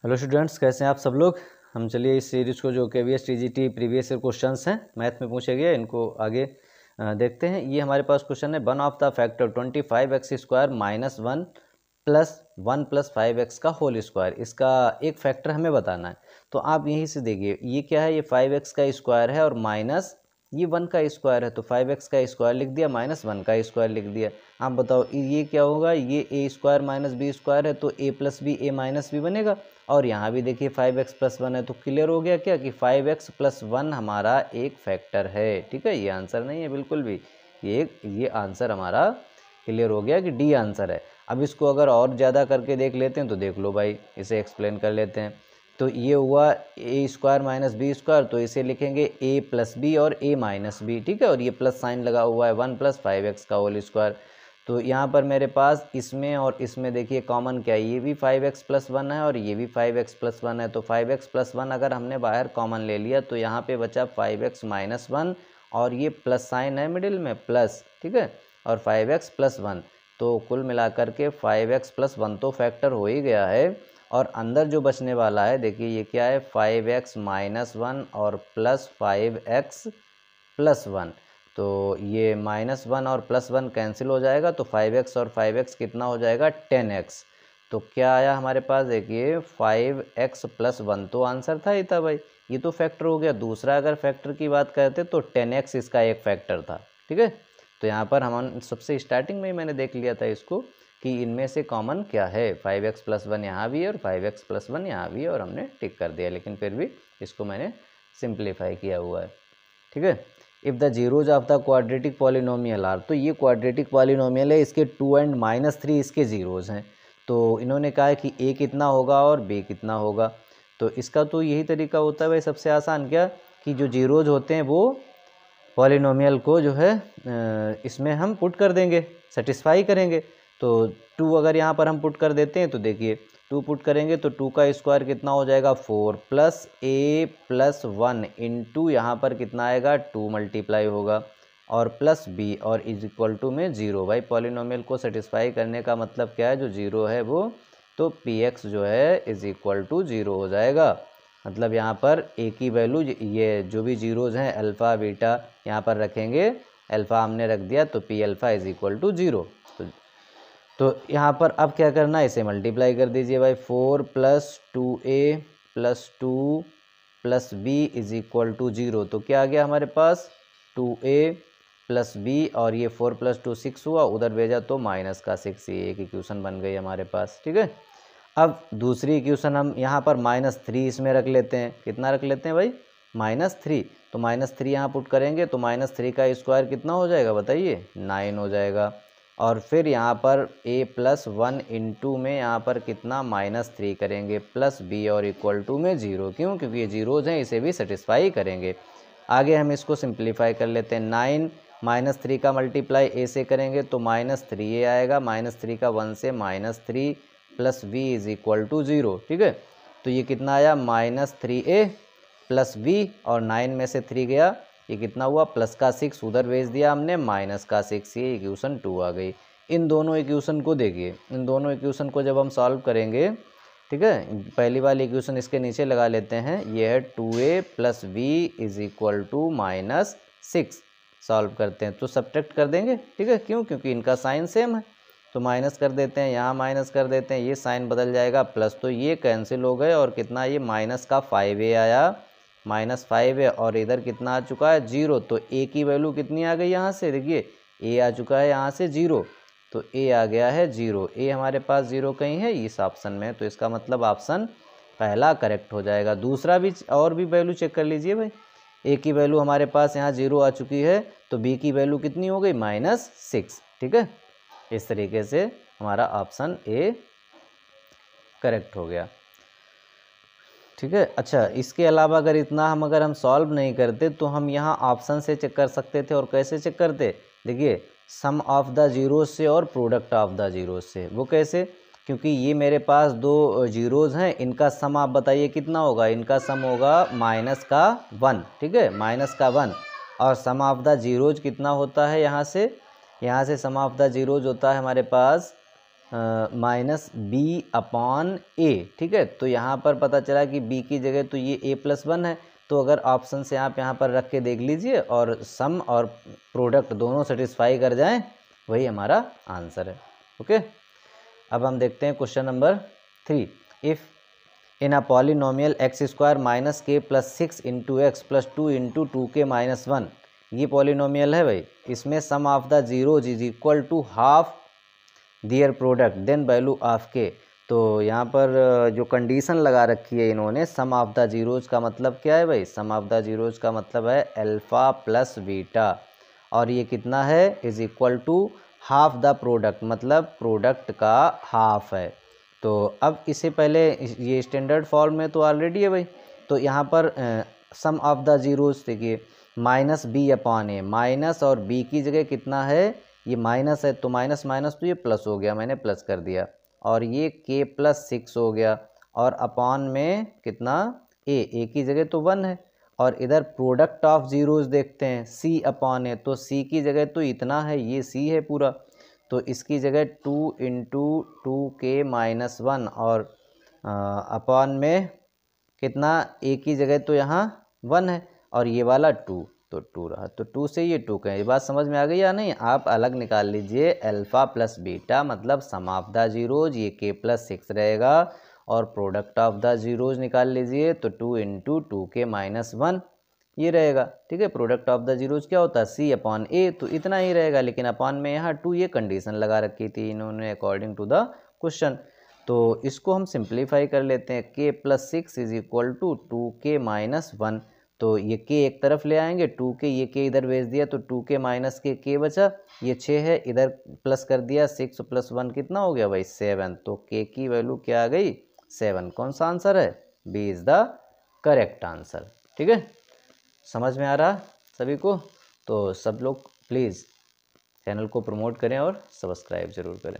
Hello students, कैसे हैं आप सब लोग। हम चलिए इस सीरीज़ को जो KVS TGT previous year questions हैं मैथ में पूछे गए इनको आगे देखते हैं। ये हमारे पास क्वेश्चन है, one of the factor 25x² minus 1 plus 1 plus 5x का होल स्क्वायर। इसका एक फैक्टर हमें बताना है। तो आप यहीं से देखिए, ये क्या है, ये 5x का स्क्वायर है और माइनस ये 1 का स्क्वायर है। तो 5x का स्क्वायर लिख दिया, माइनस 1 का स्क्वायर लिख दिया। आप बताओ ये क्या होगा, ये a square minus b square है तो a plus b a minus b बनेगा। और यहाँ भी देखिए 5x प्लस 1 है तो क्लियर हो गया क्या कि 5x प्लस 1 हमारा एक फैक्टर है। ठीक है, ये आंसर नहीं है बिल्कुल भी, ये आंसर हमारा क्लियर हो गया कि डी आंसर है। अब इसको अगर और ज़्यादा करके देख लेते हैं तो देख लो भाई, इसे एक्सप्लेन कर लेते हैं। तो ये हुआ a square minus b square, तो इसे लिखेंगे a प्लस बी और a माइनस बी। ठीक है, और ये प्लस साइन लगा हुआ है 1 प्लस 5x का होल स्क्वायर। तो यहाँ पर मेरे पास इसमें और इसमें देखिए कॉमन क्या है, ये भी 5x प्लस 1 है और ये भी 5x प्लस 1 है। तो 5x प्लस 1 अगर हमने बाहर कॉमन ले लिया तो यहाँ पे बचा 5x माइनस 1 और ये प्लस साइन है मिडिल में प्लस, ठीक है, और 5x प्लस 1। तो कुल मिलाकर के 5x प्लस 1 तो फैक्टर हो ही गया है। और अंदर जो बचने वाला है देखिए ये क्या है, 5x माइनस 1 और प्लस 5x प्लस 1। तो ये माइनस 1 और प्लस 1 कैंसिल हो जाएगा तो 5x और 5x कितना हो जाएगा, 10x। तो क्या आया हमारे पास, देखिए 5x प्लस 1 तो आंसर था ही था भाई, ये तो फैक्टर हो गया। दूसरा अगर फैक्टर की बात करते तो 10x इसका एक फैक्टर था। ठीक है, तो यहाँ पर हम सबसे स्टार्टिंग में ही मैंने देख लिया था इसको कि इनमें से कॉमन क्या है, 5x प्लस 1 यहाँ भी और 5x प्लस 1 यहाँ भी, और हमने टिक कर दिया। लेकिन फिर भी इसको मैंने सिंप्लीफाई किया हुआ है। ठीक है, if the zeros of the quadratic polynomial are, तो ये क्वाड्रेटिक पॉलिनोमियल है, इसके 2 एंड -3 इसके जीरोज हैं। तो इन्होंने कहा है कि a कितना होगा और b कितना होगा। तो इसका तो यही तरीका होता है भाई, सबसे आसान क्या कि जो जीरोज होते हैं वो पॉलिनोमियल को जो है इसमें हम पुट कर देंगे, सेटिस्फाई करेंगे। तो 2 अगर यहाँ पर हम पुट कर देते हैं तो देखिए 2 पुट करेंगे तो 2 का स्क्वायर कितना हो जाएगा, 4 प्लस a प्लस 1 इंटू यहाँ पर कितना आएगा, 2 मल्टीप्लाई होगा और प्लस b और इज इक्वल टू में 0। भाई पॉलिनोमियल को सेटिस्फाई करने का मतलब क्या है, जो 0 है वो, तो px जो है इज इक्वल टू 0 हो जाएगा। मतलब यहाँ पर a की वैल्यू, ये जो भी जीरोज हैं अल्फ़ा बीटा यहाँ पर रखेंगे, अल्फ़ा हमने रख दिया तो p alpha is equal to 0। तो यहाँ पर अब क्या करना है, इसे मल्टीप्लाई कर दीजिए भाई, 4 plus 2a plus 2 plus b is equal to 0। तो क्या आ गया हमारे पास, 2a प्लस b और ये 4 प्लस 2 6 हुआ, उधर भेजा तो माइनस का 6, ये एक इक्वेशन बन गई हमारे पास। ठीक है, अब दूसरी इक्वेशन हम यहाँ पर -3 इसमें रख लेते हैं। कितना रख लेते हैं भाई, -3। तो -3 यहाँ पुट करेंगे तो -3 का स्क्वायर कितना हो जाएगा बताइए, 9 हो जाएगा। और फिर यहाँ पर a प्लस 1 इंटू में यहाँ पर कितना, -3 करेंगे प्लस b और इक्वल टू में 0। क्यों, क्योंकि ये जीरोज हैं, इसे भी सेटिस्फाई करेंगे। आगे हम इसको सिंप्लीफाई कर लेते हैं, 9 -3 का मल्टीप्लाई a से करेंगे तो -3a आएगा, -3 का 1 से -3 plus v is equal to 0। ठीक है, तो ये कितना आया, -3a प्लस v और 9 में से 3 गया, ये कितना हुआ, प्लस का 6 उधर भेज दिया हमने, माइनस का 6, ये इक्वेशन 2 आ गई। इन दोनों इक्वेशन को देखिए, इन दोनों इक्वेशन को जब हम सॉल्व करेंगे, ठीक है, पहली वाली इक्वेशन इसके नीचे लगा लेते हैं, ये है 2a plus v is equal to -6। Solve करते हैं तो सब्ट्रैक्ट कर देंगे। ठीक है, क्यों, क्योंकि इनका साइन सेम है, तो माइनस कर देते हैं, यहाँ माइनस कर देते हैं, ये साइन बदल जाएगा प्लस, तो ये कैंसिल हो गए और कितना, ये माइनस का 5a आया, -5 है और इधर कितना आ चुका है, 0। तो a की वैल्यू कितनी आ गई, यहाँ से देखिए a आ चुका है यहाँ से 0, तो a आ गया है 0। a हमारे पास 0 कहीं है इस ऑप्शन में, तो इसका मतलब ऑप्शन पहला करेक्ट हो जाएगा। दूसरा भी और भी वैल्यू चेक कर लीजिए भाई, a की वैल्यू हमारे पास यहाँ 0 आ चुकी है, तो b की वैल्यू कितनी हो गई, -6। ठीक है, इस तरीके से हमारा ऑप्शन ए करेक्ट हो गया। ठीक है, अच्छा इसके अलावा अगर हम सॉल्व नहीं करते तो हम यहाँ ऑप्शन से चेक कर सकते थे। और कैसे चेक करते, देखिए सम ऑफ द जीरोज से और प्रोडक्ट ऑफ द जीरोज से। वो कैसे, क्योंकि ये मेरे पास 2 जीरोज हैं, इनका सम आप बताइए कितना होगा, इनका सम होगा -1। ठीक है, -1 और सम ऑफ द जीरोज कितना होता है, यहाँ से सम ऑफ द जीरोज होता है हमारे पास माइनस बी अपॉन ए, ठीक है। तो यहाँ पर पता चला कि बी की जगह तो ये a+1 है, तो अगर ऑप्शन से आप यहाँ पर रख के देख लीजिए और सम और प्रोडक्ट दोनों सेटिस्फाई कर जाएं, वही हमारा आंसर है। ओके, अब हम देखते हैं question number 3। If in a polynomial x² minus k plus 6 into x plus 2 into 2k minus 1, ये पॉलिनोमियल है भाई, इसमें sum of the zeros is equal to half their product then value of k. तो यहाँ पर जो condition लगा रखी है इन्होंने, सम ऑफ द जीरोज का मतलब क्या है भाई, सम ऑफ द जीरोज का मतलब है अल्फ़ा प्लस बीटा, और ये कितना है, is equal to half the product, मतलब प्रोडक्ट का हाफ है। तो अब इससे पहले ये स्टैंडर्ड फॉर्म में तो ऑलरेडी है भाई, तो यहाँ पर सम ऑफ द जीरोज देखिए, माइनस बी अपॉन ए, माइनस और बी की जगह कितना है, ये माइनस है तो माइनस माइनस तो ये प्लस हो गया, मैंने प्लस कर दिया, और ये k प्लस 6 हो गया, और अपॉन में कितना ए की जगह तो 1 है, और इधर प्रोडक्ट ऑफ जीरोज देखते हैं c अपॉन ए, तो c की जगह तो इतना है, ये c है पूरा, तो इसकी जगह 2 इंटू 2k माइनस 1, और अपॉन में कितना a की जगह तो यहाँ 1 है, और ये वाला 2, तो 2 रहा, तो 2 से ये 2 कहें। ये बात समझ में आ गई या नहीं? आप अलग निकाल लीजिए, अल्फ़ा प्लस बीटा मतलब सम ऑफ द जीरोज, ये k प्लस 6 रहेगा, और प्रोडक्ट ऑफ द जीरोज निकाल लीजिए, तो 2 इंटू 2k माइनस 1 ये रहेगा, ठीक है। प्रोडक्ट ऑफ द जीरोज क्या होता है, c अपॉन ए, तो इतना ही रहेगा, लेकिन अपॉन में यहाँ 2 ये कंडीशन लगा रखी थी इन्होंने अकॉर्डिंग टू द क्वेश्चन। तो इसको हम सिंप्लीफाई कर लेते हैं, k plus 6 is equal to 2k minus 1, तो ये k एक तरफ ले आएंगे, 2k, ये k इधर भेज दिया, तो 2k माइनस k बचा, ये 6 है, इधर प्लस कर दिया, 6 प्लस 1 कितना हो गया भाई 7, तो k की वैल्यू क्या आ गई 7। कौन सा आंसर है, b is the correct answer, ठीक है। समझ में आ रहा सभी को? तो सब लोग प्लीज़ चैनल को प्रमोट करें और सब्सक्राइब ज़रूर करें।